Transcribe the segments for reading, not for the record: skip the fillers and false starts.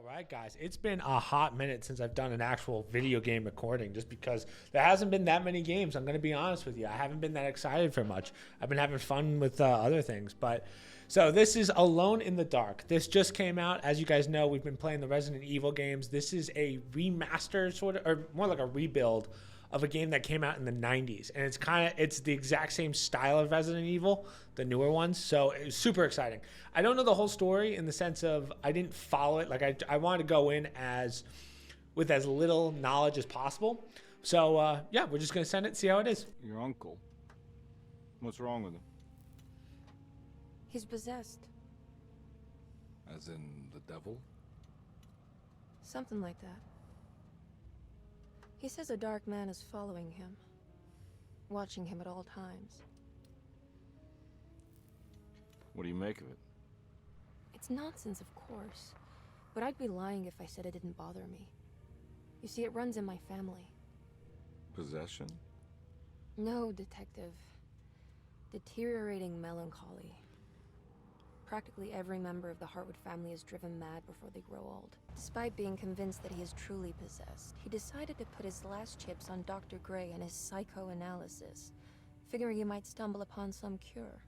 All right, guys, it's been a hot minute since I've done an actual video game recording just because there hasn't been that many games. I'm going to be honest with you. I haven't been that excited for much. I've been having fun with other things. But so this is Alone in the Dark. This just came out. As you guys know, we've been playing the Resident Evil games. This is a remaster sort of, or more like a rebuild of a game that came out in the 90s. And it's the exact same style of Resident Evil, the newer ones. So it was super exciting. I don't know the whole story in the sense of I didn't follow it. Like I wanted to go in with as little knowledge as possible. So yeah, we're just going to send it and see how it is. Your uncle? What's wrong with him? He's possessed. As in the devil? Something like that. He says a dark man is following him, watching him at all times. What do you make of it? It's nonsense, of course, but I'd be lying if I said it didn't bother me. You see, it runs in my family. Possession? No, detective. Deteriorating melancholy. Practically every member of the Hartwood family is driven mad before they grow old. Despite being convinced that he is truly possessed, he decided to put his last chips on Dr. Gray and his psychoanalysis, figuring he might stumble upon some cure.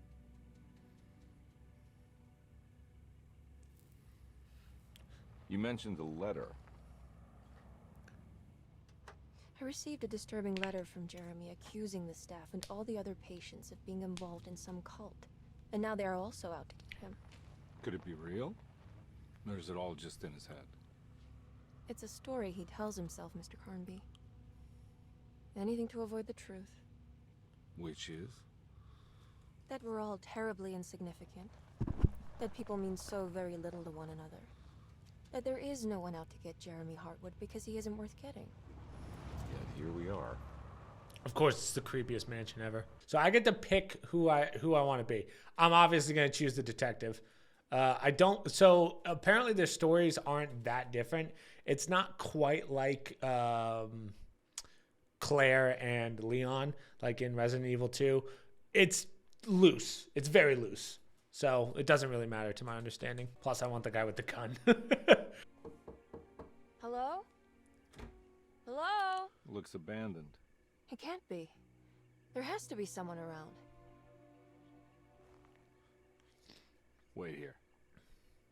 You mentioned the letter. I received a disturbing letter from Jeremy accusing the staff and all the other patients of being involved in some cult. And now they are also out to get him. Could it be real? Or is it all just in his head? It's a story he tells himself, Mr. Carnby. Anything to avoid the truth. Which is? That we're all terribly insignificant. That people mean so very little to one another. That there is no one out to get Jeremy Hartwood because he isn't worth getting. Yet here we are. Of course, it's the creepiest mansion ever. So I get to pick who I want to be. I'm obviously going to choose the detective. So apparently their stories aren't that different. It's not quite like Claire and Leon, like in Resident Evil 2. It's loose. It's very loose. So it doesn't really matter to my understanding. Plus, I want the guy with the gun. Hello? Hello? Looks abandoned. It can't be. There has to be someone around. Wait here.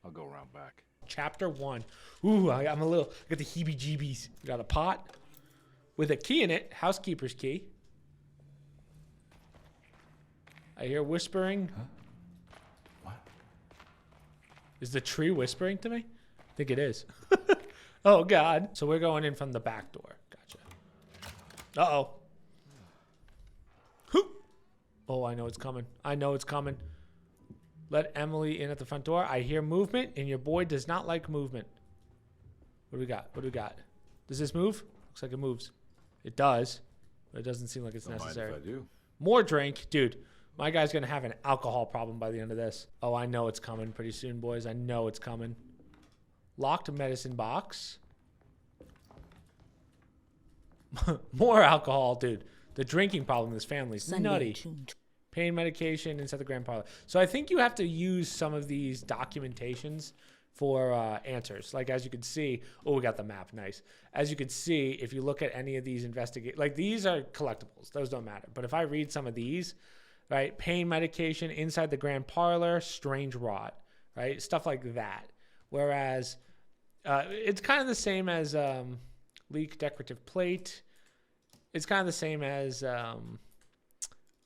I'll go around back. Chapter 1. Ooh, I got the heebie-jeebies. We got a pot with a key in it. Housekeeper's key. I hear whispering. Huh? What? Is the tree whispering to me? I think it is. Oh, God. So we're going in from the back door. Gotcha. Uh-oh. Oh, I know it's coming. I know it's coming. Let Emily in at the front door. I hear movement, and your boy does not like movement. What do we got? What do we got? Does this move? Looks like it moves. It does, but it doesn't seem like it's necessary. Mind if I do? More drink. Dude, my guy's going to have an alcohol problem by the end of this. Oh, I know it's coming pretty soon, boys. I know it's coming. Locked medicine box. More alcohol, dude. The drinking problem in this family is nutty. Pain medication inside the grand parlor. So I think you have to use some of these documentations for answers. Like as you can see, oh, we got the map, nice. As you can see, if you look at any of these like these are collectibles. Those don't matter. But if I read some of these, right, pain medication inside the grand parlor, strange rot, right, stuff like that. Whereas it's kind of the same as leak decorative plate. It's kind of the same as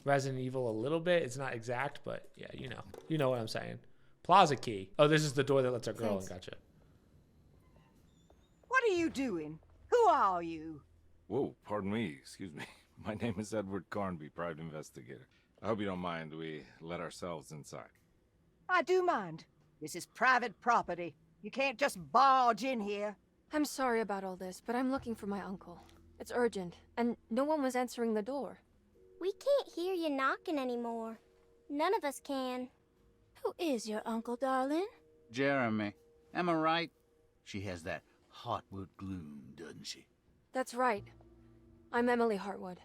Resident Evil a little bit. It's not exact, but yeah, you know what I'm saying. Plaza key. Oh, this is the door that lets our girl in. Gotcha. What are you doing? Who are you? Whoa, pardon me. Excuse me. My name is Edward Carnby, private investigator. I hope you don't mind we let ourselves inside. I do mind. This is private property. You can't just barge in here. I'm sorry about all this, but I'm looking for my uncle. It's urgent, and no one was answering the door. We can't hear you knocking anymore. None of us can. Who is your uncle, darling? Jeremy. Am I right? She has that Hartwood gloom, doesn't she? That's right. I'm Emily Hartwood.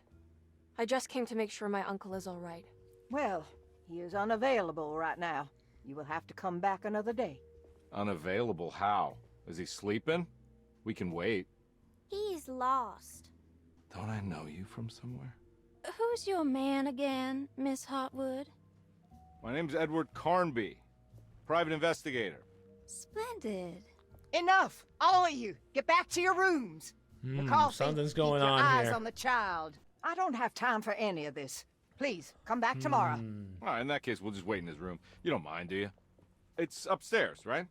I just came to make sure my uncle is all right. Well, he is unavailable right now. You will have to come back another day. Unavailable how? Is he sleeping? We can wait. He's lost. Don't I know you from somewhere? Who's your man again, Miss Hotwood? My name's Edward Carnby, private investigator. Splendid. Enough! All of you, get back to your rooms. McCarthy, something's keep going your on eyes here. on the child. I don't have time for any of this. Please, come back tomorrow. All right, in that case, we'll just wait in his room. You don't mind, do you? It's upstairs, right?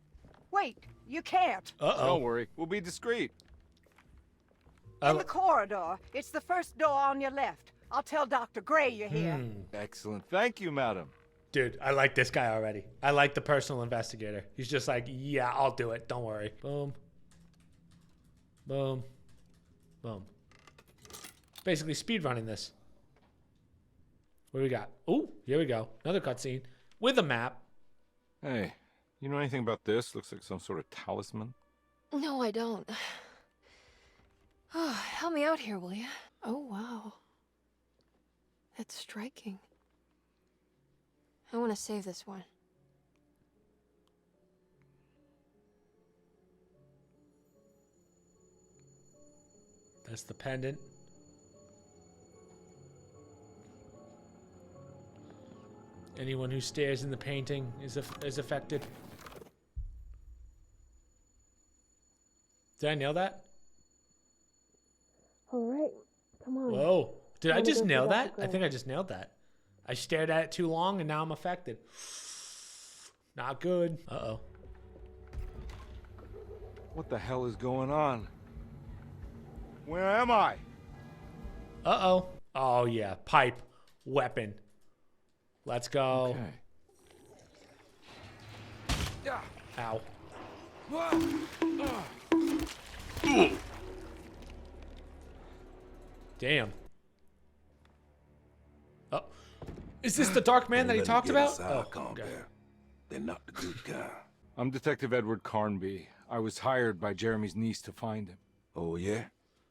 Wait, you can't. Don't worry, we'll be discreet. In the corridor. It's the first door on your left. I'll tell Dr. Gray you're here. Excellent. Thank you, madam. Dude, I like this guy already. I like the personal investigator. He's just like, yeah, I'll do it. Don't worry. Boom. Boom. Boom. Basically speedrunning this. What do we got? Oh, here we go. Another cutscene with a map. Hey, you know anything about this? Looks like some sort of talisman. No, I don't. Oh, help me out here, will you? Oh, wow. That's striking. I want to save this one. That's the pendant. Anyone who stares in the painting is affected. Did I nail that? All right, come on. Whoa. Did I Wanna just go nail for that? Dr. I think I just nailed that. I stared at it too long and now I'm affected. Not good. Uh-oh. What the hell is going on? Where am I? Uh-oh. Oh, yeah. Pipe. Weapon. Let's go. Okay. Ow. Damn. Oh. Is this the dark man that he talked about? Oh, okay. They're not the good kind. I'm Detective Edward Carnby. I was hired by Jeremy's niece to find him. Oh, yeah?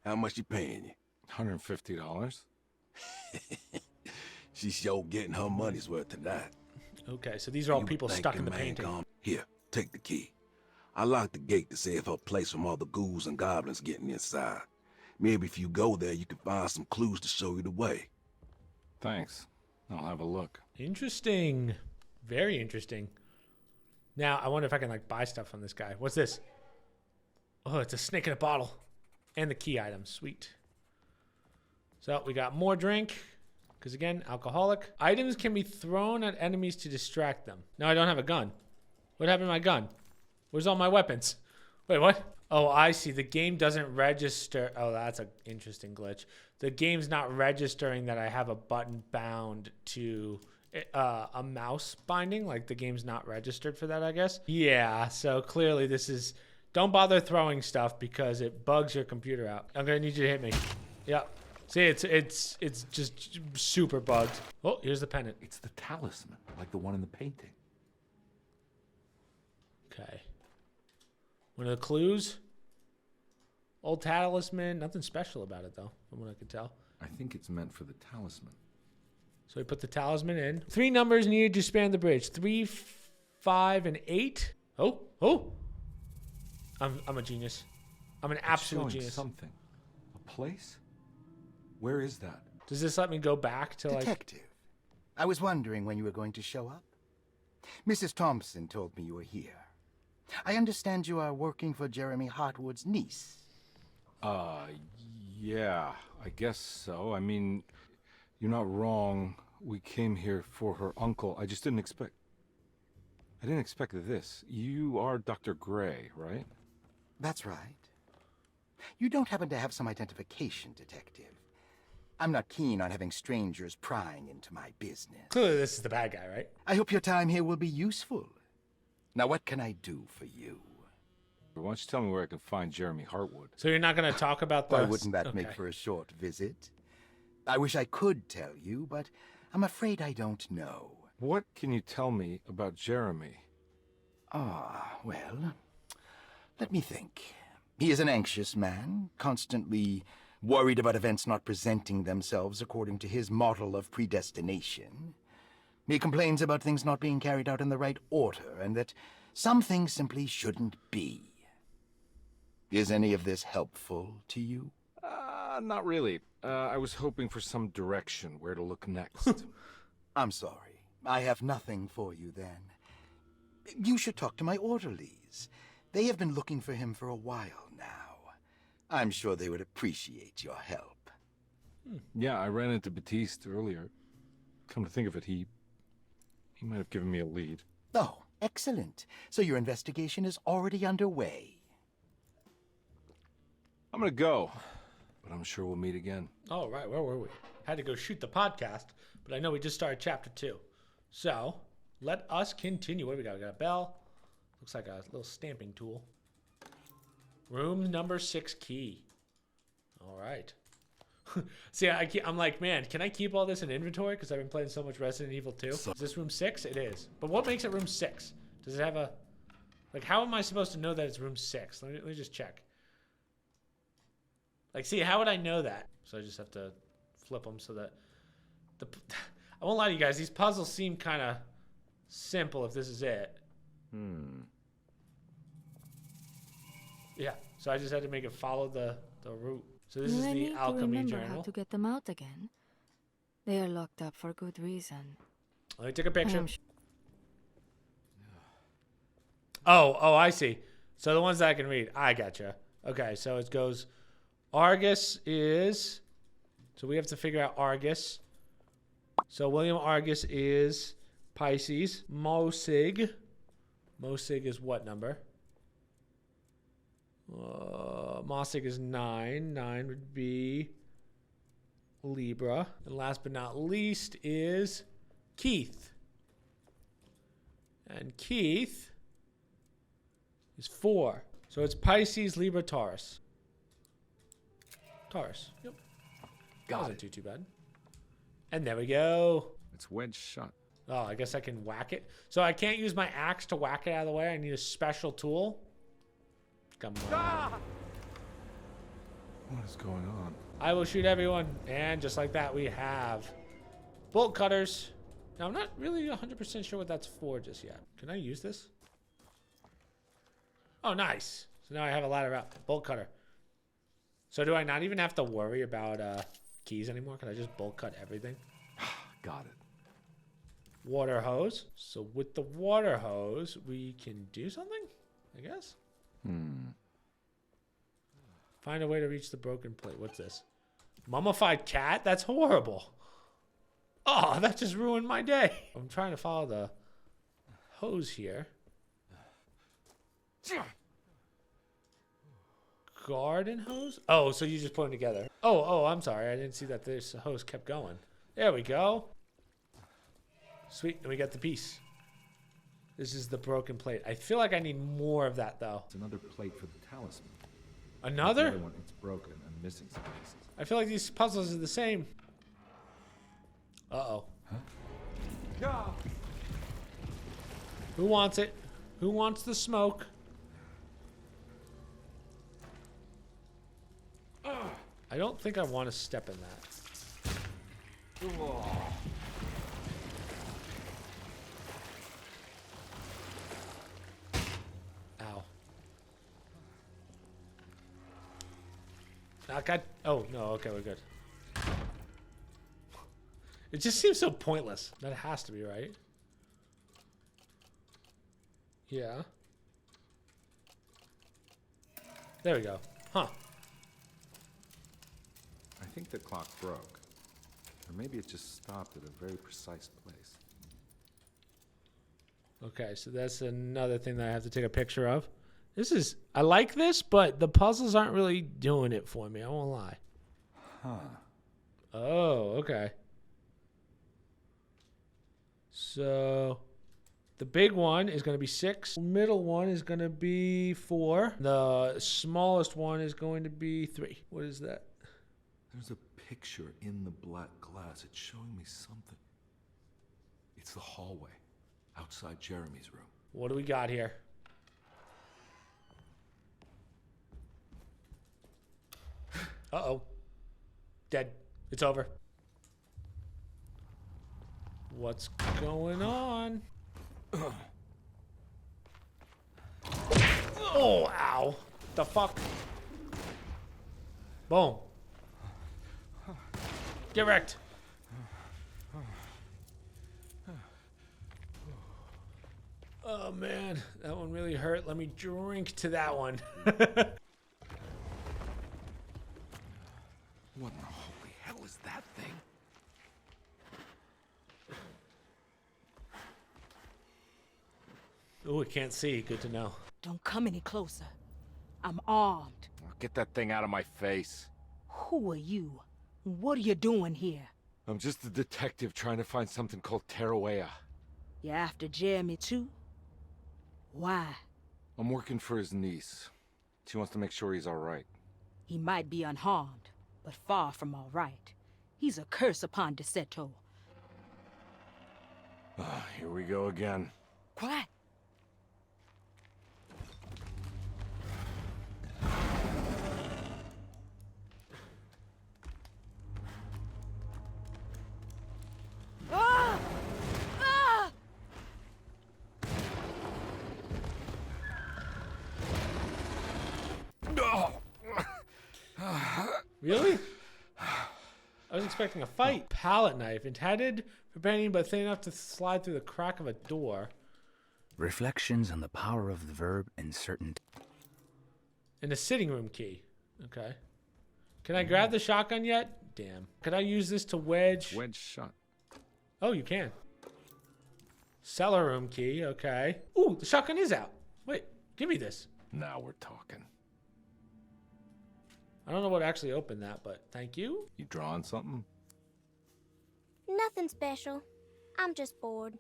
How much she paying you? $150. She's sure getting her money's worth tonight. Okay, so these are all You would people think stuck in the the man painting. come- Here, take the key. I locked the gate to save her place from all the ghouls and goblins getting inside. Maybe if you go there, you can find some clues to show you the way. Thanks. I'll have a look. Interesting. Very interesting. Now, I wonder if I can, like, buy stuff from this guy. What's this? Oh, it's a snake in a bottle. And the key item. Sweet. So, we got more drink. Because, again, alcoholic. Items can be thrown at enemies to distract them. Now, I don't have a gun. What happened to my gun? Where's all my weapons? Wait, what? Oh, I see. The game doesn't register. Oh, that's an interesting glitch. The game's not registering that I have a button bound to a mouse binding. Like, the game's not registered for that, I guess. Yeah, so clearly this is... Don't bother throwing stuff because it bugs your computer out. I'm going to need you to hit me. Yep. See, it's just super bugged. Oh, here's the pendant. It's the talisman, like the one in the painting. Okay. One of the clues. Old talisman. Nothing special about it, though, from what I can tell. I think it's meant for the talisman. So we put the talisman in. 3 numbers needed to span the bridge. 3, 5, and 8. Oh. I'm a genius. I'm an absolute It's showing genius. Something. A place? Where is that? Does this let me go back to, like... Detective, I was wondering when you were going to show up. Mrs. Thompson told me you were here. I understand you are working for Jeremy Hartwood's niece. Yeah, I guess so. I mean, you're not wrong. We came here for her uncle. I didn't expect this. You are Dr. Gray, right? That's right. You don't happen to have some identification, Detective. I'm not keen on having strangers prying into my business. Clearly this is the bad guy, right? I hope your time here will be useful. Now, what can I do for you? Why don't you tell me where I can find Jeremy Hartwood? So you're not going to talk about the... Why wouldn't that make for a short visit? I wish I could tell you, but I'm afraid I don't know. What can you tell me about Jeremy? Well, let me think. He is an anxious man, constantly worried about events not presenting themselves according to his model of predestination. He complains about things not being carried out in the right order, and that some things simply shouldn't be. Is any of this helpful to you? Not really. I was hoping for some direction where to look next. I'm sorry. I have nothing for you then. You should talk to my orderlies. They have been looking for him for a while now. I'm sure they would appreciate your help. Yeah, I ran into Batiste earlier. Come to think of it, he might have given me a lead. Oh, excellent. So your investigation is already underway. I'm gonna go, but I'm sure we'll meet again. Oh, right. Where were we? Had to go shoot the podcast, but I know we just started chapter 2. So, let us continue. What do we got? We got a bell. Looks like a little stamping tool. Room number 6 key. All right. See, I'm like, man, can I keep all this in inventory? Because I've been playing so much Resident Evil 2. Is this room 6? It is. But what makes it room 6? Does it have a... Like, how am I supposed to know that it's room 6? Let me just check. Like, see, how would I know that? So I just have to flip them so that... I won't lie to you guys. These puzzles seem kind of simple if this is it. Yeah, so I just had to make it follow the route. So this is the alchemy journal. How to get them out again. They are locked up for good reason. Let me take a picture. Oh, I see. So the ones that I can read. I gotcha. Okay, so it goes... Argus is... So we have to figure out Argus. So William Argus is Pisces. Mosig. Mosig is what number? Mosig is 9. 9 would be Libra. And last but not least is Keith. And Keith is 4. So it's Pisces, Libra, Taurus. Taurus. Yep. Wasn't too bad. And there we go. It's wedged shut. Oh, I guess I can whack it. So I can't use my axe to whack it out of the way. I need a special tool. Come on. What is going on? I will shoot everyone. And just like that, we have bolt cutters. Now, I'm not really 100% sure what that's for just yet. Can I use this? Oh, nice. So now I have a ladder up. Bolt cutter. So do I not even have to worry about keys anymore? Can I just bolt cut everything? Got it. Water hose. So with the water hose, we can do something, I guess. Find a way to reach the broken plate. What's this? Mummified cat? That's horrible. Oh, that just ruined my day. I'm trying to follow the hose here. Garden hose? Oh, so you just put them together. Oh, I'm sorry. I didn't see that this hose kept going. There we go. Sweet, and we got the piece. This is the broken plate. I feel like I need more of that, though. It's another plate for the talisman. Another? The other one, it's broken and missing some pieces. I feel like these puzzles are the same. Uh-oh. Huh? Who wants it? Who wants the smoke? I don't think I want to step in that. Ow. Oh, no, okay, we're good. It just seems so pointless. That has to be right. Yeah. There we go. Huh. I think the clock broke. Or maybe it just stopped at a very precise place. Okay, so that's another thing that I have to take a picture of. I like this, but the puzzles aren't really doing it for me. I won't lie. Huh. Oh, okay. So the big one is going to be 6. The middle one is going to be 4. The smallest one is going to be 3. What is that? There's a picture in the black glass. It's showing me something. It's the hallway outside Jeremy's room. What do we got here? Uh-oh. Dead. It's over. What's going on? Oh, ow. The fuck? Boom. Get wrecked. Oh man, that one really hurt. Let me drink to that one. What in the holy hell is that thing? Oh, I can't see. Good to know. Don't come any closer. I'm armed. Get that thing out of my face. Who are you? What are you doing here? I'm just a detective trying to find something called Teruea. You after Jeremy too? Why? I'm working for his niece. She wants to make sure he's all right. He might be unharmed, but far from all right. He's a curse upon DeSeto. Here we go again. Quiet. Really? I was expecting a fight. Palette knife, intended for bending but thin enough to slide through the crack of a door. Reflections on the power of the verb in certain... And a sitting room key. Okay. Can I grab the shotgun yet? Damn. Could I use this to wedge? Wedge shut. Oh, you can. Cellar room key. Okay. Ooh, the shotgun is out. Wait, give me this. Now we're talking. I don't know what actually opened that, but thank you. You drawing something? Nothing special. I'm just bored.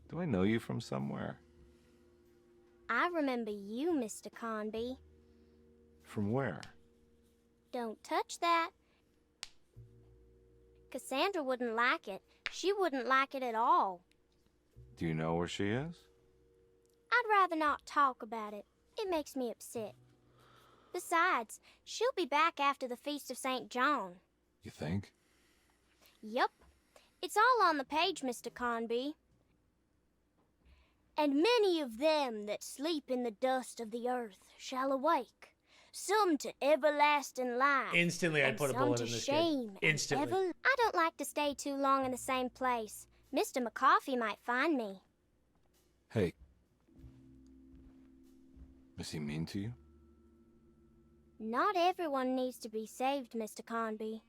Do I know you from somewhere? I remember you, Mr. Conby. From where? Don't touch that. Cassandra wouldn't like it. She wouldn't like it at all. Do you know where she is? I'd rather not talk about it. It makes me upset. Besides, she'll be back after the Feast of St. John. You think? Yup. It's all on the page, Mr. Conby. And many of them that sleep in the dust of the earth shall awake, some to everlasting life. Instantly, I'd put a bullet in this kid. Instantly. I don't like to stay too long in the same place. Mr. McCoffey might find me. Hey. Is he mean to you? Not everyone needs to be saved, Mr. Conby.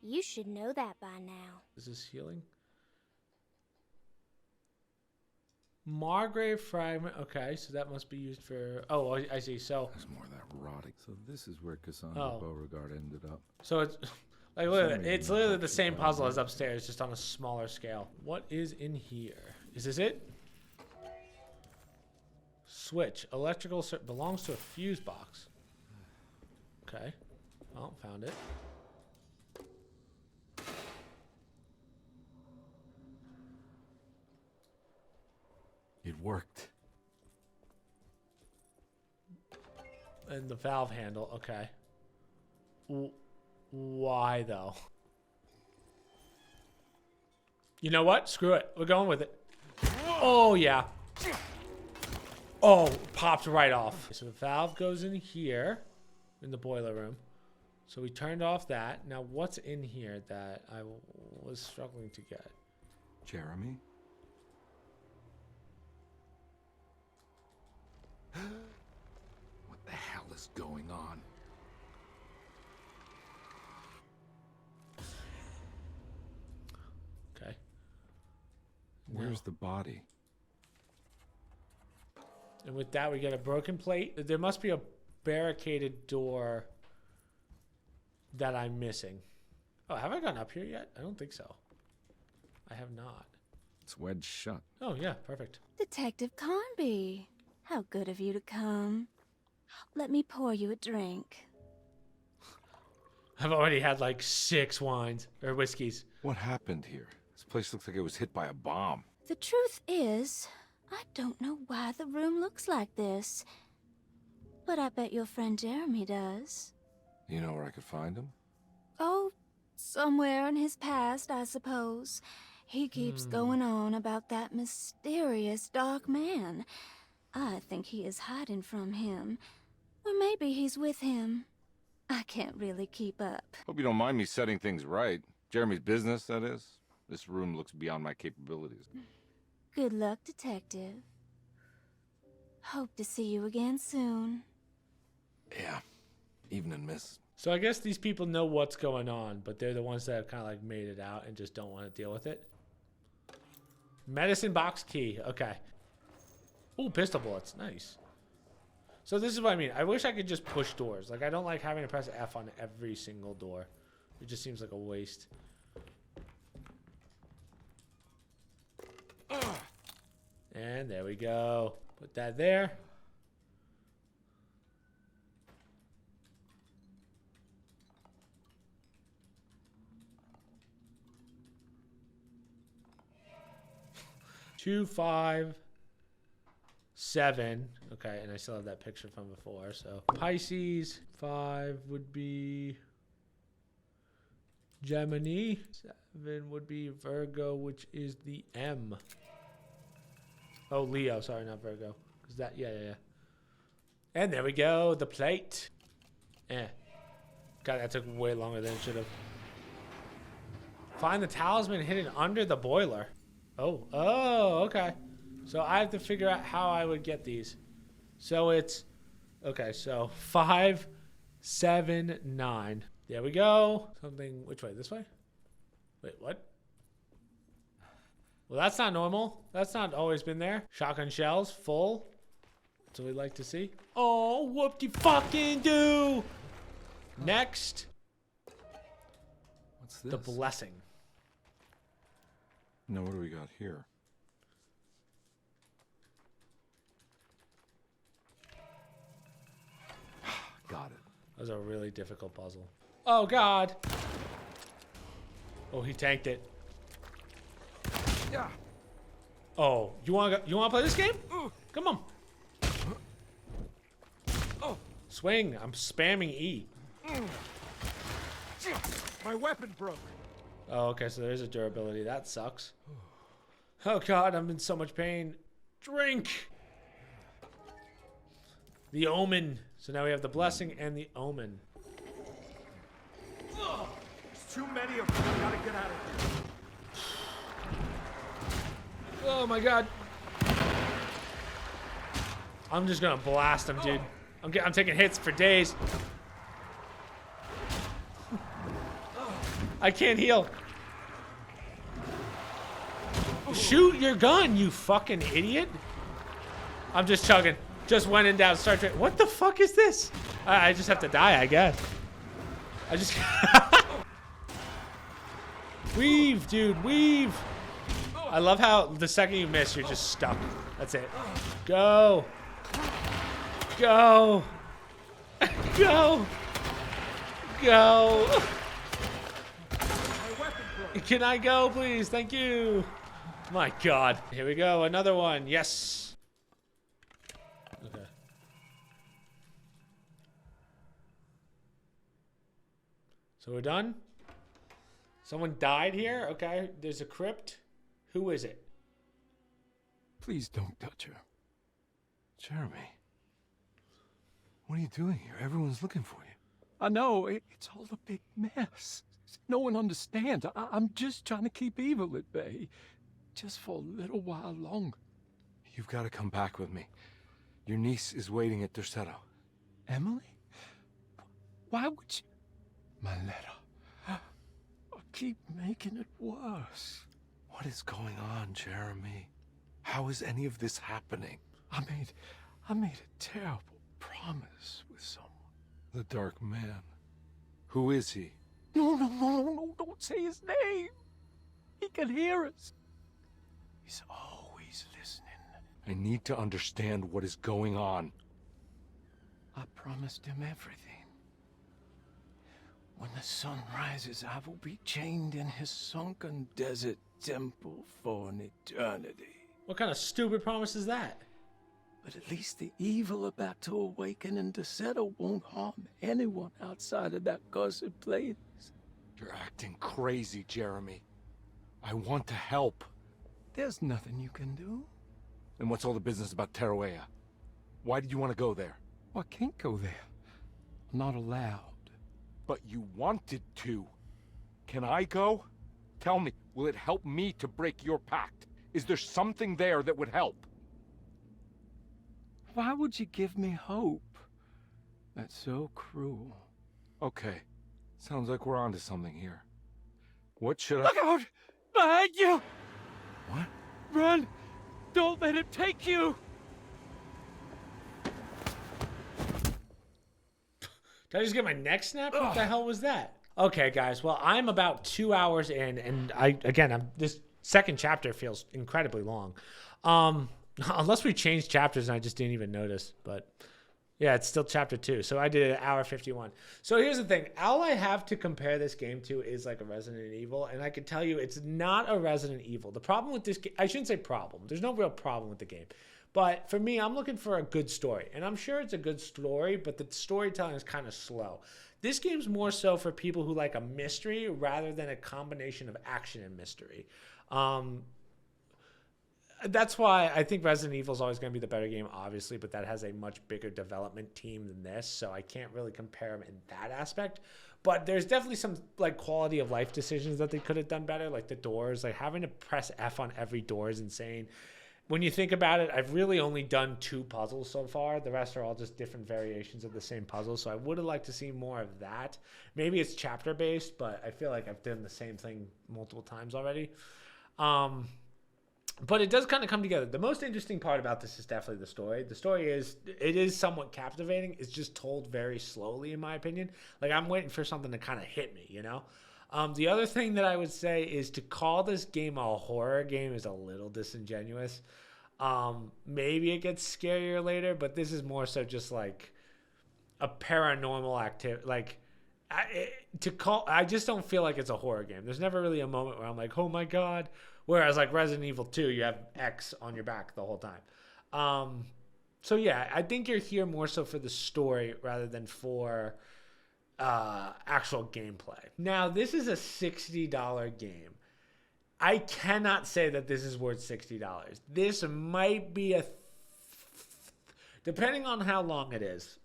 You should know that by now. Is this healing? Margrave fragment. Okay, so that must be used for... Oh, I see. So... There's more of that rotting. So this is where Cassandra Beauregard ended up. So it's... Like, it's literally the same puzzle as upstairs, just on a smaller scale. What is in here? Is this it? Switch. Electrical... belongs to a fuse box. Okay. Oh, found it. It worked. And the valve handle. Okay. Why, though? You know what? Screw it. We're going with it. Oh, yeah. Oh, popped right off. So the valve goes in here. In the boiler room. So we turned off that. Now what's in here that I was struggling to get? Jeremy? What the hell is going on? Okay. Where's the body? And with that we get a broken plate. There must be a barricaded door that I'm missing. Oh, have I gone up here yet? I don't think so. I have not. It's wedged shut. Oh, yeah, perfect. Detective Conby, how good of you to come. Let me pour you a drink. I've already had like 6 wines or whiskeys. What happened here? This place looks like it was hit by a bomb. The truth is, I don't know why the room looks like this. But I bet your friend Jeremy does. You know where I could find him? Oh, somewhere in his past, I suppose. He keeps going on about that mysterious dark man. I think he is hiding from him. Or maybe he's with him. I can't really keep up. Hope you don't mind me setting things right. Jeremy's business, that is. This room looks beyond my capabilities. Good luck, Detective. Hope to see you again soon. Yeah. Evening, miss. So I guess these people know what's going on, but they're the ones that have kind of like made it out and just don't want to deal with it. Medicine box key. Okay. Ooh, pistol bullets. Nice. So this is what I mean. I wish I could just push doors. Like, I don't like having to press F on every single door. It just seems like a waste. And there we go. Put that there. Two, 5, 7. Okay, and I still have that picture from before. So Pisces, 5 would be Gemini. 7 would be Virgo, which is the M. Oh, Leo. Sorry, not Virgo. Cause that, yeah. And there we go. The plate. God, that took way longer than it should have. Find the talisman hidden under the boiler. Oh, okay. So I have to figure out how I would get these. So it's, okay, so 5, 7, 9. There we go. Something, which way? This way? Wait, what? Well, that's not normal. That's not always been there. Shotgun shells, full. That's what we'd like to see. Oh, whoop-de-fucking-do! Next. What's this? The blessing. Now, what do we got here? Got it. That was a really difficult puzzle. Oh, God. Oh, he tanked it. Yeah. Oh, you want to play this game? Come on. Oh. Swing. I'm spamming E. My weapon broke. Oh, okay, so there's a durability. That sucks. Oh, God, I'm in so much pain. Drink. The omen. So now we have the blessing and the omen. There's too many of them. I gotta get out of here. Oh, my God. I'm just going to blast him, dude. I'm taking hits for days. I can't heal. Shoot your gun, you fucking idiot. I'm just chugging. Just went in down Star Trek. What the fuck is this? I just have to die, I guess. I just... Weave, dude, weave. I love how the second you miss, you're just stuck. That's it. Go. Go. Go. Go. Can I go, please? Thank you. My God. Here we go. Another one. Yes. Okay. So we're done? Someone died here? Okay. There's a crypt. Who is it? Please don't touch her. Jeremy. What are you doing here? Everyone's looking for you. I know. It's all a big mess. No one understands. I'm just trying to keep evil at bay. Just for a little while longer. You've got to come back with me. Your niece is waiting at Tercetto. Emily? Why would you... My letter. I'll keep making it worse. What is going on, Jeremy? How is any of this happening? I made a terrible promise with someone. The Dark Man. Who is he? No, don't say his name. He can hear us. He's always listening. I need to understand what is going on. I promised him everything. When the sun rises, I will be chained in his sunken desert temple for an eternity. What kind of stupid promise is that? But at least the evil about to awaken in Tercetto won't harm anyone outside of that cursed place. You're acting crazy, Jeremy. I want to help. There's nothing you can do. And what's all the business about Teruea? Why did you want to go there? Oh, I can't go there. I'm not allowed. But you wanted to. Can I go? Tell me, will it help me to break your pact? Is there something there that would help? Why would you give me hope? That's so cruel. Okay. Sounds like we're onto something here. What should I... Look out! Behind you! What? Run! Don't let him take you! Did I just get my neck snapped? What the hell was that? Okay, guys. Well, I'm about 2 hours in, and this second chapter feels incredibly long. Unless we changed chapters and I just didn't even notice, but yeah, it's still chapter 2. So I did 1:51. So here's the thing. All I have to compare this game to is like a Resident Evil, and I can tell you it's not a Resident Evil. The problem with this game, I shouldn't say problem. There's no real problem with the game. But for me, I'm looking for a good story. And I'm sure it's a good story, but the storytelling is kind of slow. This game's more so for people who like a mystery rather than a combination of action and mystery. That's why I think Resident Evil is always going to be the better game, obviously, but that has a much bigger development team than this, so I can't really compare them in that aspect. But there's definitely some like quality of life decisions that they could have done better, like the doors. Like having to press F on every door is insane. When you think about it, I've really only done 2 puzzles so far. The rest are all just different variations of the same puzzle. So I would have liked to see more of that. Maybe it's chapter based, but I feel like I've done the same thing multiple times already. But it does kind of come together. The most interesting part about this is definitely the story. The story is somewhat captivating. It's just told very slowly, in my opinion. Like I'm waiting for something to kind of hit me, you know? The other thing that I would say is to call this game a horror game is a little disingenuous. Maybe it gets scarier later, but this is more so just like a paranormal activity. Like I just don't feel like it's a horror game. There's never really a moment where I'm like, oh my God. Whereas like Resident Evil 2, you have X on your back the whole time. So yeah, I think you're here more so for the story rather than for actual gameplay. Now, this is a $60 game. I cannot say that this is worth $60. This might be depending on how long it is,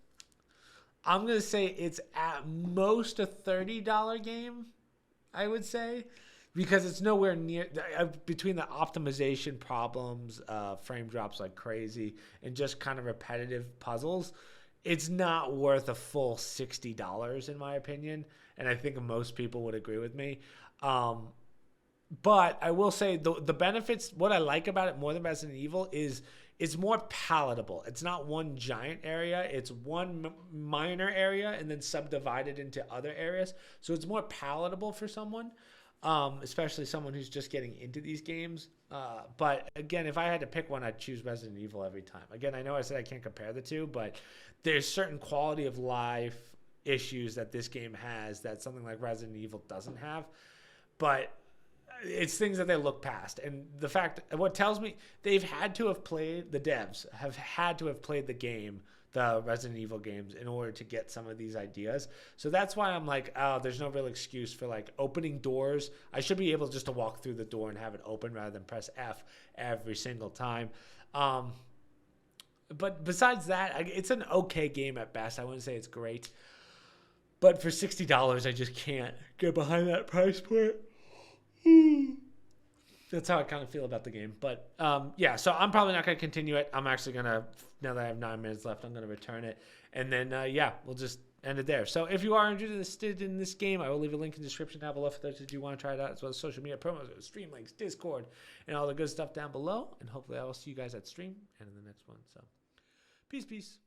I'm going to say it's at most a $30 game, I would say, because it's nowhere near, between the optimization problems, frame drops like crazy, and just kind of repetitive puzzles, it's not worth a full $60 in my opinion, and I think most people would agree with me. But I will say the benefits, what I like about it more than Resident Evil is it's more palatable. It's not one giant area. It's one minor area and then subdivided into other areas. So it's more palatable for someone, especially someone who's just getting into these games. But again, if I had to pick one, I'd choose Resident Evil every time. Again, I know I said I can't compare the two, but there's certain quality of life issues that this game has that something like Resident Evil doesn't have. But it's things that they look past. And the fact, what tells me they've had to have played, the devs have had to have played the game, the Resident Evil games, in order to get some of these ideas. So that's why I'm like, oh, there's no real excuse for like opening doors. I should be able just to walk through the door and have it open rather than press F every single time. But besides that, it's an okay game at best. I wouldn't say it's great. But for $60, I just can't get behind that price point. That's how I kind of feel about the game. But yeah, so I'm probably not going to continue it. I'm actually going to, now that I have 9 minutes left, I'm going to return it. And then, yeah, we'll just end it there. So if you are interested in this game, I will leave a link in the description down below for those that do want to try it out, as well as social media promos, stream links, Discord, and all the good stuff down below. And hopefully I will see you guys at stream and in the next one. So peace.